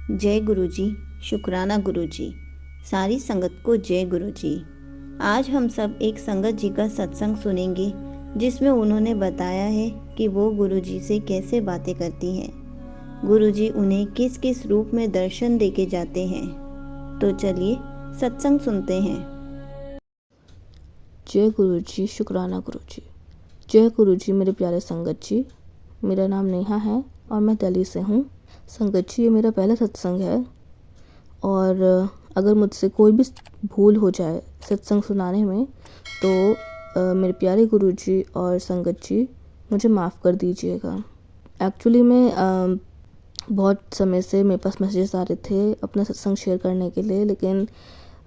जय गुरुजी, शुक्राना गुरुजी, सारी संगत को जय गुरुजी। आज हम सब एक संगत जी का सत्संग सुनेंगे जिसमें उन्होंने बताया है कि वो गुरुजी से कैसे बातें करती हैं, गुरुजी उन्हें किस किस रूप में दर्शन देके जाते हैं। तो चलिए सत्संग सुनते हैं। जय गुरुजी, शुक्राना गुरुजी। जय गुरुजी मेरे प्यारे संगत जी। मेरा नाम नेहा है और मैं दिल्ली से हूँ। संगत जी, ये मेरा पहला सत्संग है और अगर मुझसे कोई भी भूल हो जाए सत्संग सुनाने में तो मेरे प्यारे गुरुजी और संगत जी मुझे माफ़ कर दीजिएगा। एक्चुअली मैं बहुत समय से मेरे पास मैसेजेस आ रहे थे अपना सत्संग शेयर करने के लिए, लेकिन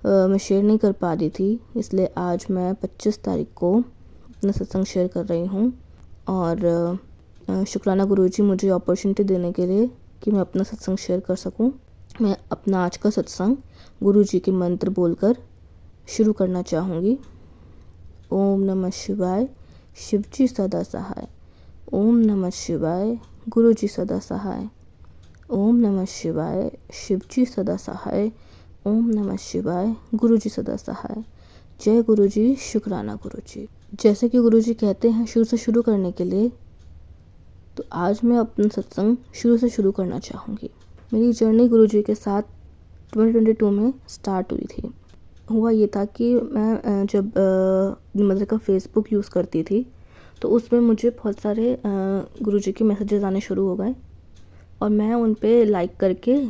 मैं शेयर नहीं कर पा रही थी, इसलिए आज मैं 25 तारीख को अपना सत्संग शेयर कर रही हूँ। और शुक्राना गुरुजी मुझे अपॉर्चुनिटी देने के लिए कि मैं अपना सत्संग शेयर कर सकूँ। मैं अपना आज का सत्संग गुरुजी के मंत्र बोलकर शुरू करना चाहूँगी। ओम नमः शिवाय, शिवजी सदा सहाय। ओम नमः शिवाय, गुरुजी सदा सहाय। ओम नमः शिवाय, शिवजी सदा सहाय। ओम नमः शिवाय, गुरुजी सदा सहाय। जय गुरुजी, शुक्राना गुरुजी। जैसे कि गुरुजी कहते हैं शुरू से शुरू करने के लिए, तो आज मैं अपना सत्संग शुरू से शुरू करना चाहूँगी। मेरी जर्नी गुरुजी के साथ 2022 में स्टार्ट हुई थी। हुआ ये था कि मैं जब मदर का फेसबुक यूज़ करती थी तो उसमें मुझे बहुत सारे गुरुजी के मैसेजेस आने शुरू हो गए और मैं उन पे लाइक करके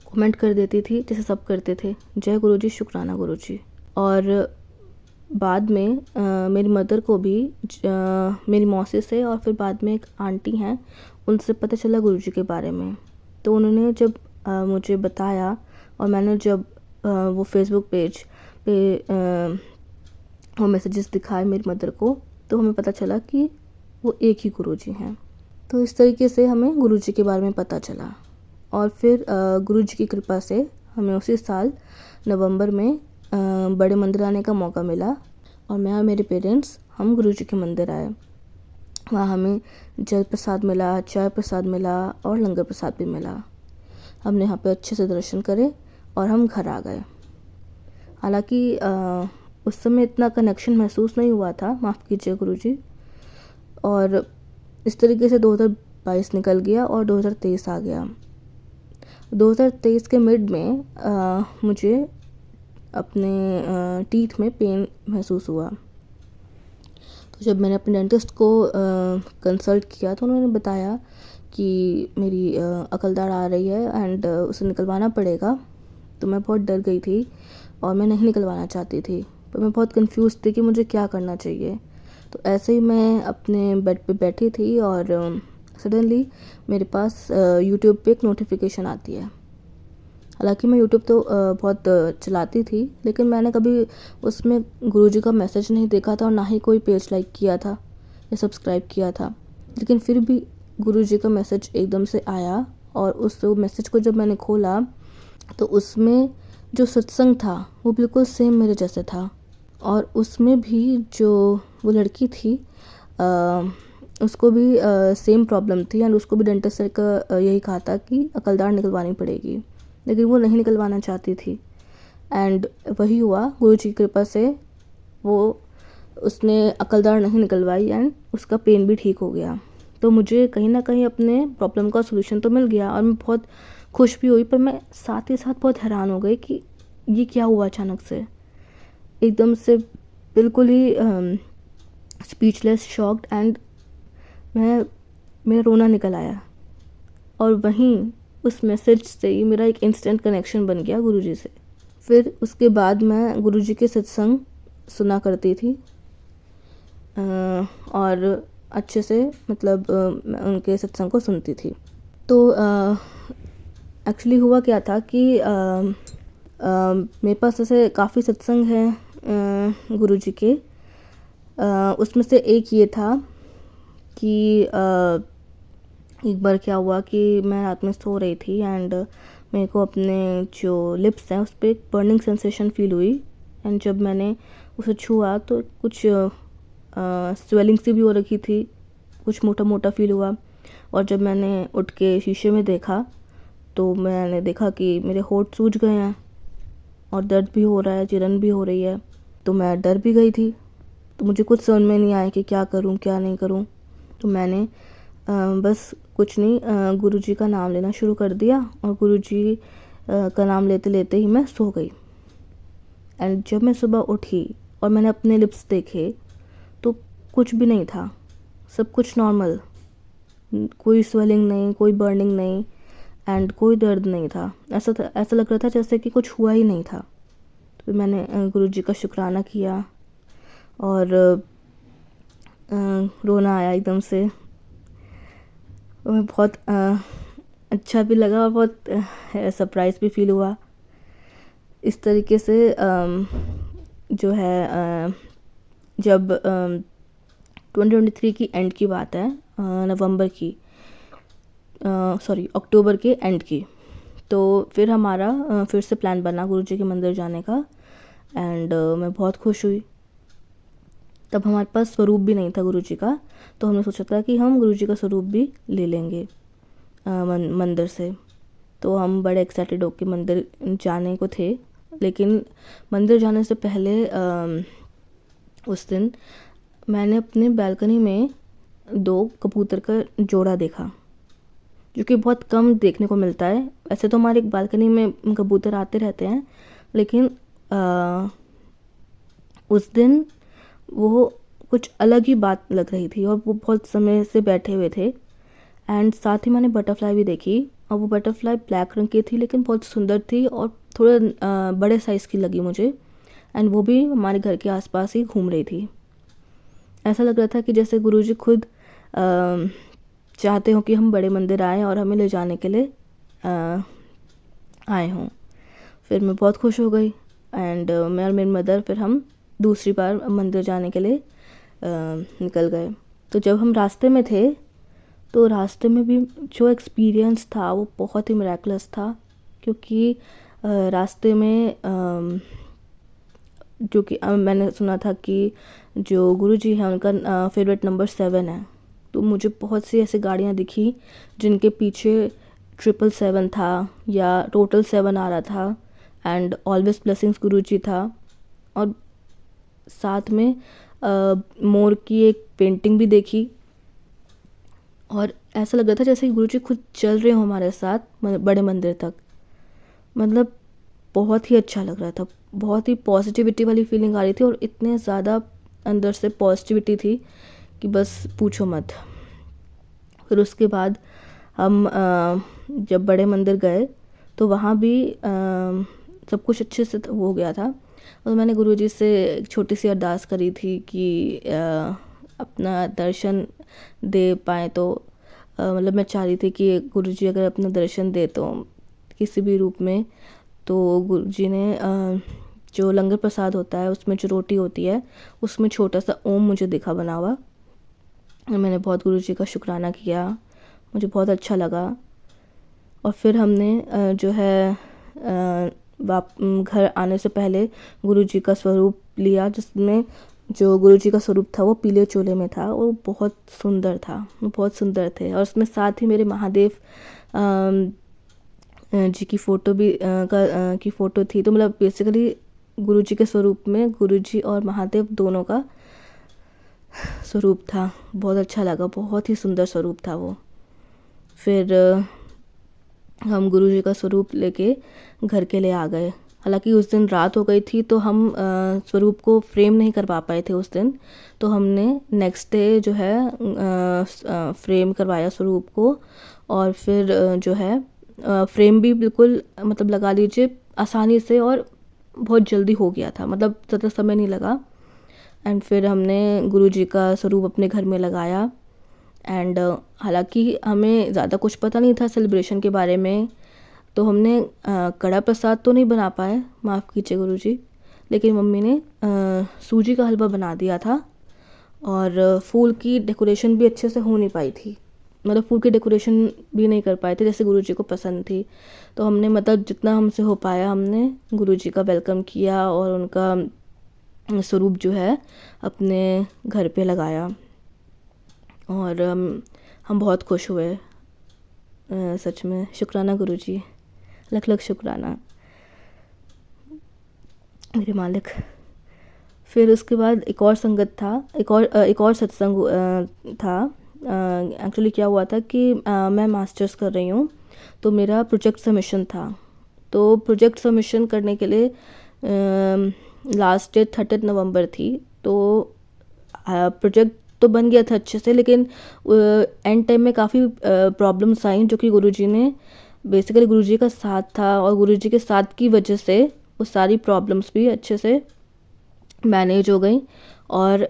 कमेंट कर देती थी जैसे सब करते थे, जय गुरुजी, शुक्राना गुरुजी। और बाद में मेरी मदर को भी मेरी मौसी से और फिर बाद में एक आंटी हैं उनसे पता चला गुरुजी के बारे में। तो उन्होंने जब मुझे बताया और मैंने जब वो फेसबुक पेज पे वो मैसेजेस दिखाए मेरी मदर को, तो हमें पता चला कि वो एक ही गुरुजी हैं। तो इस तरीके से हमें गुरुजी के बारे में पता चला और फिर गुरुजी की कृपा से हमें उसी साल नवंबर में बड़े मंदिर आने का मौका मिला और मैं और मेरे पेरेंट्स हम गुरुजी के मंदिर आए। वहाँ हमें जल प्रसाद मिला, चाय प्रसाद मिला और लंगर प्रसाद भी मिला। हमने यहाँ पे अच्छे से दर्शन करे और हम घर आ गए। हालांकि उस समय इतना कनेक्शन महसूस नहीं हुआ था, माफ़ कीजिए गुरुजी। और इस तरीके से 2022 निकल गया और 2023 आ गया। 2023 के मिड में मुझे अपने टीथ में पेन महसूस हुआ। तो जब मैंने अपने डेंटिस्ट को कंसल्ट किया तो उन्होंने बताया कि मेरी अकलदाढ़ आ रही है एंड उसे निकलवाना पड़ेगा। तो मैं बहुत डर गई थी और मैं नहीं निकलवाना चाहती थी, पर मैं बहुत कंफ्यूज थी कि मुझे क्या करना चाहिए। तो ऐसे ही मैं अपने बेड पे बैठी थी और सडनली मेरे पास यूट्यूब पे एक नोटिफिकेशन आती है। हालांकि मैं यूट्यूब तो बहुत चलाती थी, लेकिन मैंने कभी उसमें गुरुजी का मैसेज नहीं देखा था और ना ही कोई पेज लाइक किया था या सब्सक्राइब किया था। लेकिन फिर भी गुरुजी का मैसेज एकदम से आया और उस मैसेज को जब मैंने खोला तो उसमें जो सत्संग था वो बिल्कुल सेम मेरे जैसे था। और उसमें भी जो वो लड़की थी उसको भी सेम प्रॉब्लम थी एंड उसको भी डेंटिस्ट सर का यही कहा था कि अकलदाढ़ निकलवानी पड़ेगी, लेकिन वो नहीं निकलवाना चाहती थी। एंड वही हुआ, गुरुजी की कृपा से वो उसने अकलदाढ़ नहीं निकलवाई एंड उसका पेन भी ठीक हो गया। तो मुझे कहीं ना कहीं अपने प्रॉब्लम का सोल्यूशन तो मिल गया और मैं बहुत खुश भी हुई, पर मैं साथ ही साथ बहुत हैरान हो गई कि ये क्या हुआ अचानक से, एकदम से बिल्कुल ही स्पीचलेस, शॉक्ड एंड मेरा रोना निकल आया। और वहीं उस मैसेज से ही मेरा एक इंस्टेंट कनेक्शन बन गया गुरुजी से। फिर उसके बाद मैं गुरुजी के सत्संग सुना करती थी और अच्छे से मतलब मैं उनके सत्संग को सुनती थी। तो एक्चुअली हुआ क्या था कि मेरे पास ऐसे काफ़ी सत्संग हैं गुरुजी के। उसमें से एक ये था कि एक बार क्या हुआ कि मैं रात में सो रही थी एंड मेरे को अपने जो लिप्स हैं उस पर एक बर्निंग सेंसेशन फील हुई। एंड जब मैंने उसे छुआ तो कुछ स्वेलिंग सी भी हो रखी थी, कुछ मोटा मोटा फील हुआ। और जब मैंने उठ के शीशे में देखा तो मैंने देखा कि मेरे होंठ सूज गए हैं और दर्द भी हो रहा है, जलन भी हो रही है। तो मैं डर भी गई थी। तो मुझे कुछ समझ में नहीं आया कि क्या करूं क्या नहीं करूं। तो मैंने बस कुछ नहीं, गुरुजी का नाम लेना शुरू कर दिया और गुरुजी का नाम लेते लेते ही मैं सो गई। एंड जब मैं सुबह उठी और मैंने अपने लिप्स देखे तो कुछ भी नहीं था, सब कुछ नॉर्मल, कोई स्वेलिंग नहीं, कोई बर्निंग नहीं एंड कोई दर्द नहीं था। ऐसा लग रहा था जैसे कि कुछ हुआ ही नहीं था। तो फिर मैंने गुरुजी का शुक्राना किया और रोना आया एकदम से। बहुत अच्छा भी लगा और बहुत सरप्राइज़ भी फील हुआ। इस तरीके से जो है जब 2023 की एंड की बात है, नवंबर की, सॉरी अक्टूबर के एंड की, तो फिर हमारा फिर से प्लान बना गुरुजी के मंदिर जाने का। एंड मैं बहुत खुश हुई। तब हमारे पास स्वरूप भी नहीं था गुरुजी का, तो हमने सोचा था कि हम गुरुजी का स्वरूप भी ले लेंगे मंदिर से। तो हम बड़े एक्साइटेड होकर मंदिर जाने को थे। लेकिन मंदिर जाने से पहले उस दिन मैंने अपने बालकनी में 2 कबूतर का जोड़ा देखा, जो कि बहुत कम देखने को मिलता है। ऐसे तो हमारे बालकनी में कबूतर आते रहते हैं, लेकिन उस दिन वो कुछ अलग ही बात लग रही थी और वो बहुत समय से बैठे हुए थे। एंड साथ ही मैंने बटरफ्लाई भी देखी और वो बटरफ्लाई ब्लैक रंग की थी लेकिन बहुत सुंदर थी और थोड़े बड़े साइज़ की लगी मुझे। एंड वो भी हमारे घर के आसपास ही घूम रही थी। ऐसा लग रहा था कि जैसे गुरुजी खुद चाहते हो कि हम बड़े मंदिर आएँ और हमें ले जाने के लिए आए हों। फिर मैं बहुत खुश हो गई एंड मैं और मेरी मदर फिर हम दूसरी बार मंदिर जाने के लिए निकल गए। तो जब हम रास्ते में थे तो रास्ते में भी जो एक्सपीरियंस था वो बहुत ही मिरेकलस था, क्योंकि रास्ते में जो कि मैंने सुना था कि जो गुरुजी हैं उनका फेवरेट नंबर 7 है। तो मुझे बहुत सी ऐसी गाड़ियाँ दिखी जिनके पीछे 777 था या टोटल 7 आ रहा था एंड ऑलवेज ब्लेसिंग्स गुरुजी था। और साथ में मोर की एक पेंटिंग भी देखी और ऐसा लग रहा था जैसे गुरुजी खुद चल रहे हो हमारे साथ बड़े मंदिर तक। मतलब बहुत ही अच्छा लग रहा था, बहुत ही पॉजिटिविटी वाली फीलिंग आ रही थी और इतने ज़्यादा अंदर से पॉजिटिविटी थी कि बस पूछो मत। फिर उसके बाद हम जब बड़े मंदिर गए तो वहाँ भी सब कुछ अच्छे से हो गया था। और मैंने गुरुजी से एक छोटी सी अरदास करी थी कि अपना दर्शन दे पाएँ। तो मतलब मैं चाह रही थी कि गुरुजी अगर अपना दर्शन दे तो किसी भी रूप में, तो गुरुजी ने जो लंगर प्रसाद होता है उसमें जो रोटी होती है उसमें छोटा सा ओम मुझे दिखा बना हुआ। मैंने बहुत गुरुजी का शुक्राना किया, मुझे बहुत अच्छा लगा। और फिर हमने जो है घर आने से पहले गुरुजी का स्वरूप लिया, जिसमें जो गुरुजी का स्वरूप था वो पीले चोले में था। वो बहुत सुंदर था, वो बहुत सुंदर थे। और उसमें साथ ही मेरे महादेव जी की फ़ोटो भी की फ़ोटो थी। तो मतलब बेसिकली गुरुजी के स्वरूप में गुरुजी और महादेव दोनों का स्वरूप था। बहुत अच्छा लगा, बहुत ही सुंदर स्वरूप था वो। फिर हम गुरुजी का स्वरूप लेके घर के लिए आ गए। हालांकि उस दिन रात हो गई थी तो हम स्वरूप को फ्रेम नहीं करवा पाए थे उस दिन। तो हमने नेक्स्ट डे जो है फ्रेम करवाया स्वरूप को। और फिर जो है फ्रेम भी बिल्कुल मतलब लगा लीजिए आसानी से और बहुत जल्दी हो गया था, मतलब ज़्यादा समय नहीं लगा। एंड फिर हमने गुरुजी का स्वरूप अपने घर में लगाया। एंड हालांकि हमें ज़्यादा कुछ पता नहीं था सेलिब्रेशन के बारे में, तो हमने कड़ा प्रसाद तो नहीं बना पाए, माफ़ कीजिए गुरुजी, लेकिन मम्मी ने सूजी का हलवा बना दिया था। और फूल की डेकोरेशन भी अच्छे से हो नहीं पाई थी, मतलब फूल की डेकोरेशन भी नहीं कर पाए थे जैसे गुरुजी को पसंद थी। तो हमने मतलब जितना हमसे हो पाया हमने गुरुजी का वेलकम किया और उनका स्वरूप जो है अपने घर पे लगाया। और हम बहुत खुश हुए सच में शुक्राना गुरुजी, लख लख शुक्राना मेरे मालिक। फिर उसके बाद एक और संगत था, एक और सत्संग था। एक्चुअली क्या हुआ था कि मैं मास्टर्स कर रही हूँ, तो मेरा प्रोजेक्ट सबमिशन था। तो प्रोजेक्ट सबमिशन करने के लिए लास्ट डेट 30 नवंबर थी। तो प्रोजेक्ट तो बन गया था अच्छे से, लेकिन एंड टाइम में काफ़ी प्रॉब्लम्स आई, जो कि गुरुजी ने बेसिकली गुरुजी का साथ था, और गुरुजी के साथ की वजह से वो सारी प्रॉब्लम्स भी अच्छे से मैनेज हो गई। और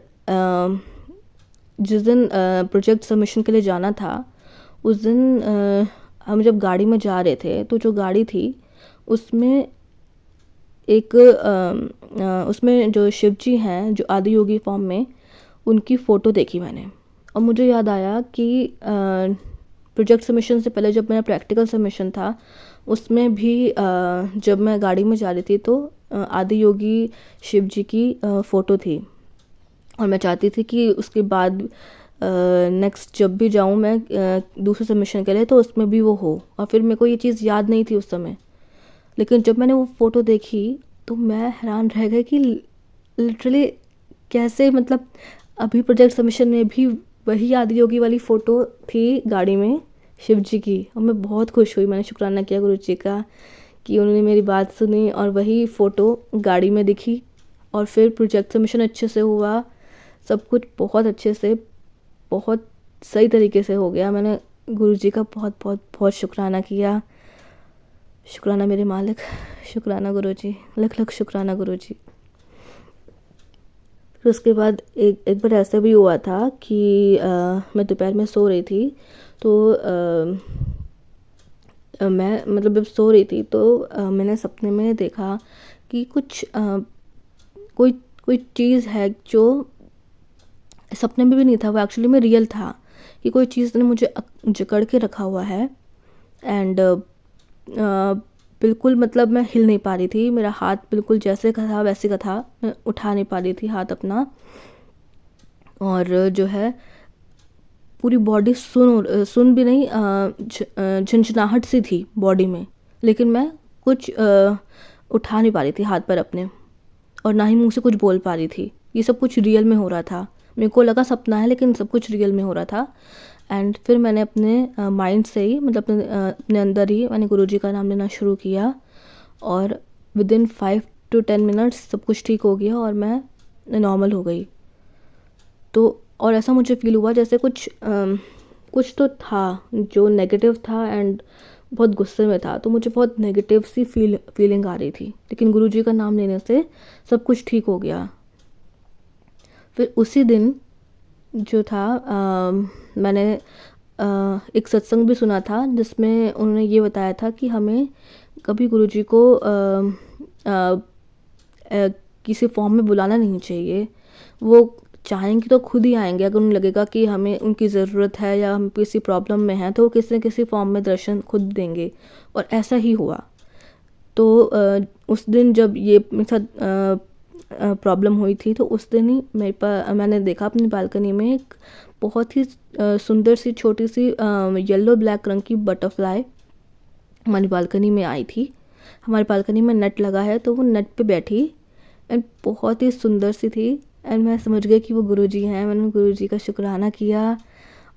जिस दिन प्रोजेक्ट सबमिशन के लिए जाना था, उस दिन हम जब गाड़ी में जा रहे थे, तो जो गाड़ी थी उसमें उसमें जो शिव जी हैं, जो आदि योगी फॉर्म में, उनकी फ़ोटो देखी मैंने। और मुझे याद आया कि प्रोजेक्ट सबमिशन से पहले जब मेरा प्रैक्टिकल सबमिशन था, उसमें भी जब मैं गाड़ी में जा रही थी, तो आदि योगी शिव जी की फ़ोटो थी। और मैं चाहती थी कि उसके बाद नेक्स्ट जब भी जाऊँ मैं दूसरे सबमिशन के लिए, तो उसमें भी वो हो। और फिर मेरे को ये चीज़ याद नहीं थी उस समय, लेकिन जब मैंने वो फ़ोटो देखी तो मैं हैरान रह गई कि लिटरली कैसे, मतलब अभी प्रोजेक्ट सबमिशन में भी वही आदि योगी वाली फ़ोटो थी गाड़ी में शिव जी की। और मैं बहुत खुश हुई, मैंने शुक्राना किया गुरु जी का कि उन्होंने मेरी बात सुनी और वही फ़ोटो गाड़ी में दिखी। और फिर प्रोजेक्ट सबमिशन अच्छे से हुआ, सब कुछ बहुत अच्छे से, बहुत सही तरीके से हो गया। मैंने गुरु जी का बहुत बहुत बहुत शुक्राना किया। शुक्राना मेरे मालिक, शुक्राना गुरु जी, लख लख शुक्राना गुरु जी। फिर उसके बाद एक बार ऐसा भी हुआ था कि मैं दोपहर में सो रही थी, तो मैं मतलब जब सो रही थी तो मैंने सपने में देखा कि कुछ कोई कोई चीज़ है, जो सपने में भी नहीं था, वो एक्चुअली में रियल था, कि कोई चीज़ ने मुझे जकड़ के रखा हुआ है। एंड बिल्कुल, मतलब मैं हिल नहीं पा रही थी, मेरा हाथ बिल्कुल जैसे का था वैसे का था, मैं उठा नहीं पा रही थी हाथ अपना। और जो है पूरी बॉडी सुन भी नहीं, झंझनाहट सी थी बॉडी में, लेकिन मैं कुछ उठा नहीं पा रही थी हाथ पर अपने, और ना ही मुंह से कुछ बोल पा रही थी। ये सब कुछ रियल में हो रहा था। मेरे को लगा सपना है, लेकिन सब कुछ रियल में हो रहा था। एंड फिर मैंने अपने माइंड से ही, मतलब अपने अंदर ही मैंने गुरुजी का नाम लेना शुरू किया, और विदिन 5 to 10 मिनट्स सब कुछ ठीक हो गया और मैं नॉर्मल हो गई। तो और ऐसा मुझे फील हुआ जैसे कुछ तो था जो नेगेटिव था एंड बहुत गुस्से में था, तो मुझे बहुत नेगेटिव सी फीलिंग आ रही थी, लेकिन गुरुजी का नाम लेने से सब कुछ ठीक हो गया। फिर उसी दिन जो था मैंने एक सत्संग भी सुना था, जिसमें उन्होंने ये बताया था कि हमें कभी गुरुजी को किसी फॉर्म में बुलाना नहीं चाहिए। वो चाहेंगे तो खुद ही आएंगे, अगर उन्हें लगेगा कि हमें उनकी ज़रूरत है या हम किसी प्रॉब्लम में हैं, तो वो किसी न किसी फॉर्म में दर्शन खुद देंगे। और ऐसा ही हुआ। तो उस दिन जब ये मेरे साथ प्रॉब्लम हुई थी, तो उस दिन ही मैंने देखा अपनी बालकनी में एक बहुत ही सुंदर सी छोटी सी येलो ब्लैक रंग की बटरफ्लाई हमारी बालकनी में आई थी। हमारी बालकनी में नेट लगा है, तो वो नेट पे बैठी एंड बहुत ही सुंदर सी थी। एंड मैं समझ गई कि वो गुरुजी हैं। मैंने गुरुजी का शुक्राना किया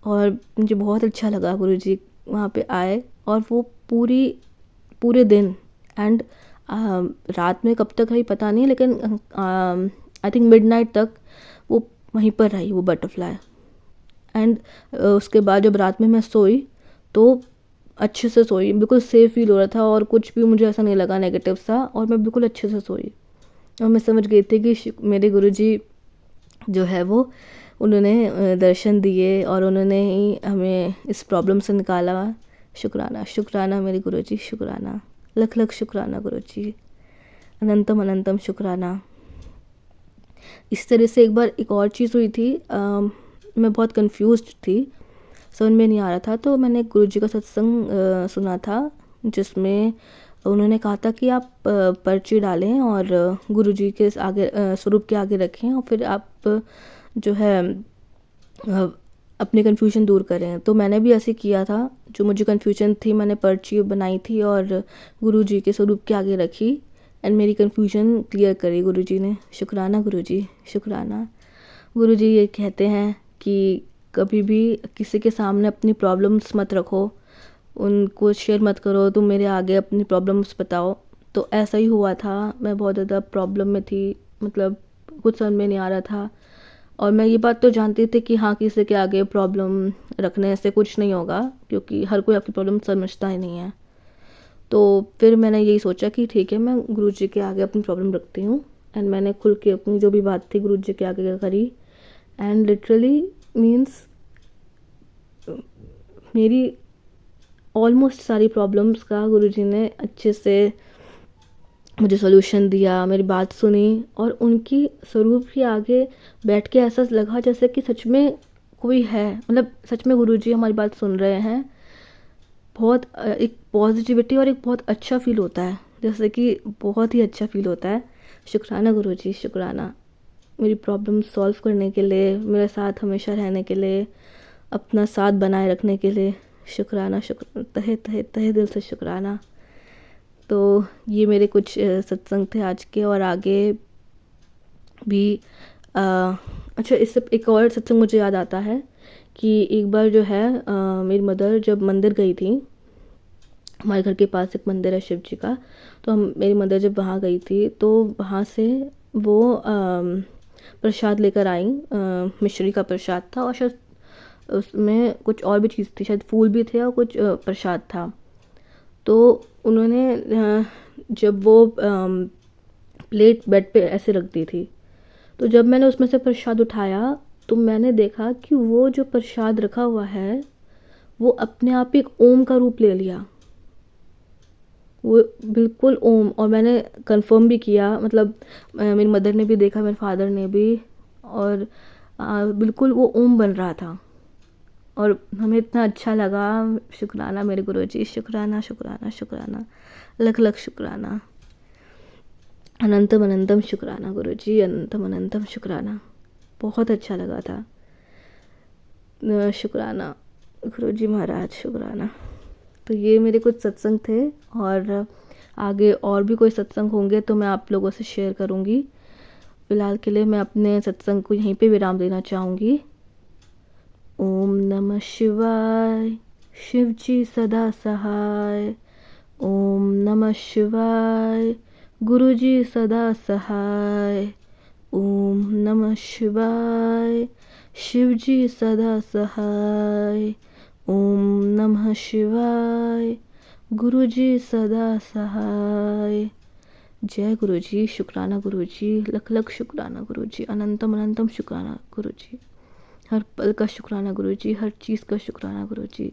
और मुझे बहुत अच्छा लगा गुरुजी वहाँ पे आए, और वो पूरे दिन एंड रात में कब तक रही पता नहीं, लेकिन आई थिंक मिडनाइट तक वो वहीं पर रही, वो बटरफ्लाई। एंड उसके बाद जब रात में मैं सोई, तो अच्छे से सोई, बिल्कुल सेफ फील हो रहा था, और कुछ भी मुझे ऐसा नहीं लगा नेगेटिव सा, और मैं बिल्कुल अच्छे से सोई। और मैं समझ गई थी कि मेरे गुरुजी जो है वो उन्होंने दर्शन दिए, और उन्होंने ही हमें इस प्रॉब्लम से निकाला। शुक्राना, शुक्राना मेरे गुरुजी, शुक्राना, लख लख शुक्राना गुरुजी, अनंतम अनंतम शुक्राना। इस तरह से एक बार एक और चीज़ हुई थी। मैं बहुत कंफ्यूज्ड थी, समझ में नहीं आ रहा था, तो मैंने गुरुजी का सत्संग सुना था, जिसमें उन्होंने कहा था कि आप पर्ची डालें और गुरुजी के आगे, स्वरूप के आगे रखें, और फिर आप जो है अपने कन्फ्यूजन दूर करें। तो मैंने भी ऐसे किया था, जो मुझे कन्फ्यूजन थी मैंने पर्ची बनाई थी और गुरुजी के स्वरूप के आगे रखी एंड मेरी कन्फ्यूजन क्लियर करी गुरुजी ने। शुक्राना गुरुजी, शुक्राना। गुरुजी ये कहते हैं कि कभी भी किसी के सामने अपनी प्रॉब्लम्स मत रखो, उनको शेयर मत करो, तुम मेरे आगे अपनी प्रॉब्लम्स बताओ। तो ऐसा ही हुआ था, मैं बहुत ज़्यादा प्रॉब्लम में थी, मतलब कुछ समझ में नहीं आ रहा था। और मैं ये बात तो जानती थी कि हाँ, किसी के आगे प्रॉब्लम रखने से कुछ नहीं होगा, क्योंकि हर कोई आपकी प्रॉब्लम समझता ही नहीं है। तो फिर मैंने यही सोचा कि ठीक है, मैं गुरुजी के आगे अपनी प्रॉब्लम रखती हूँ एंड मैंने खुल के अपनी जो भी बात थी गुरुजी के आगे करी एंड लिटरली मीन्स मेरी ऑलमोस्ट सारी प्रॉब्लम्स का गुरुजी ने अच्छे से मुझे सॉल्यूशन दिया, मेरी बात सुनी और उनकी स्वरूप के आगे बैठ के ऐसा लगा जैसे कि सच में कोई है, मतलब सच में गुरुजी हमारी बात सुन रहे हैं। बहुत एक पॉजिटिविटी और एक बहुत अच्छा फ़ील होता है, जैसे कि बहुत ही अच्छा फ़ील होता है। शुक्राना गुरुजी, शुक्राना मेरी प्रॉब्लम सॉल्व करने के लिए, मेरे साथ हमेशा रहने के लिए, अपना साथ बनाए रखने के लिए। शुक्राना, शुक्र तहे तहे तहे दिल से शुक्राना। तो ये मेरे कुछ सत्संग थे आज के, और आगे भी अच्छा, इससे एक और सत्संग मुझे याद आता है कि एक बार जो है मेरी मदर जब मंदिर गई थी, हमारे घर के पास एक मंदिर है शिव जी का, तो मेरी मदर जब वहाँ गई थी तो वहाँ से वो प्रसाद लेकर आई, मिश्री का प्रसाद था और शायद उसमें कुछ और भी चीज़ थी, शायद फूल भी थे और कुछ प्रसाद था। तो उन्होंने जब वो प्लेट बेड पे ऐसे रख दी थी, तो जब मैंने उसमें से प्रसाद उठाया तो मैंने देखा कि वो जो प्रसाद रखा हुआ है वो अपने आप एक ओम का रूप ले लिया, वो बिल्कुल ओम। और मैंने कंफर्म भी किया, मतलब मेरी मदर ने भी देखा, मेरे फादर ने भी, और बिल्कुल वो ओम बन रहा था और हमें इतना अच्छा लगा। शुक्राना मेरे गुरुजी, शुक्राना शुक्राना शुक्राना, लख लख शुक्राना, अनंतम अनंतम शुक्राना गुरुजी, अनंतम अनंतम शुक्राना। बहुत अच्छा लगा था। शुक्राना गुरुजी महाराज, शुक्राना। तो ये मेरे कुछ सत्संग थे, और आगे और भी कोई सत्संग होंगे तो मैं आप लोगों से शेयर करूँगी। फ़िलहाल के लिए मैं अपने सत्संग को यहीं पे विराम देना चाहूँगी। ओम नमः शिवाय, शिव जी सदा सहाय। ओम नमः शिवाय, गुरु जी सदा सहाय। ओम नमः शिवाय, शिव जी सदा सहाय। ओम नमः शिवाय, गुरु जी सदा सहाय। जय गुरु जी, शुक्राना गुरु जी, लख लख शुक्राना गुरु जी, अनंतम अनंतम शुक्राना गुरु जी। हर पल का शुक्राना गुरु जी, हर चीज़ का शुक्राना गुरु जी,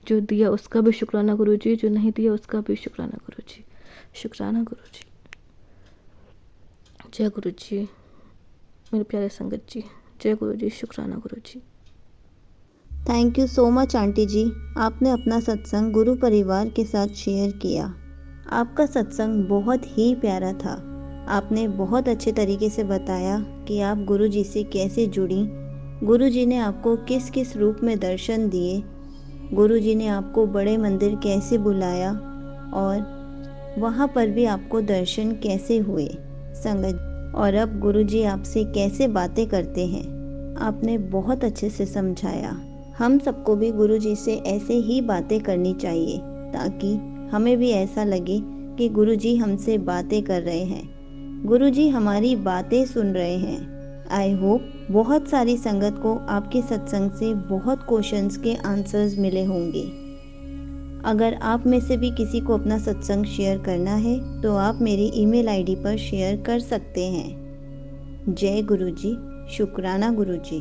जो दिया उसका भी शुक्राना गुरु जी, जो नहीं दिया उसका भी शुक्राना गुरु जी। शुक्राना गुरु जी। जय गुरु जी, मेरे प्यारे संगत जी, जय गुरु जी, शुक्राना guru ji. Thank you so much aunty ji, आपने अपना सत्संग गुरु परिवार के साथ शेयर किया। आपका सत्संग बहुत ही प्यारा था। आपने बहुत अच्छे तरीके से बताया कि आप गुरु जी से कैसे जुड़ी, गुरु जी ने आपको किस किस रूप में दर्शन दिए, गुरु जी ने आपको बड़े मंदिर कैसे बुलाया और वहाँ पर भी आपको दर्शन कैसे हुए संगत, और अब गुरु जी आपसे कैसे बातें करते हैं, आपने बहुत अच्छे से समझाया। हम सबको भी गुरु जी से ऐसे ही बातें करनी चाहिए, ताकि हमें भी ऐसा लगे कि गुरु जी हमसे बातें कर रहे हैं, गुरु जी हमारी बातें सुन रहे हैं। आई होप बहुत सारी संगत को आपके सत्संग से बहुत क्वेश्चंस के आंसर्स मिले होंगे। अगर आप में से भी किसी को अपना सत्संग शेयर करना है तो आप मेरी ईमेल आईडी पर शेयर कर सकते हैं। जय गुरु जी, शुक्राना गुरु जी।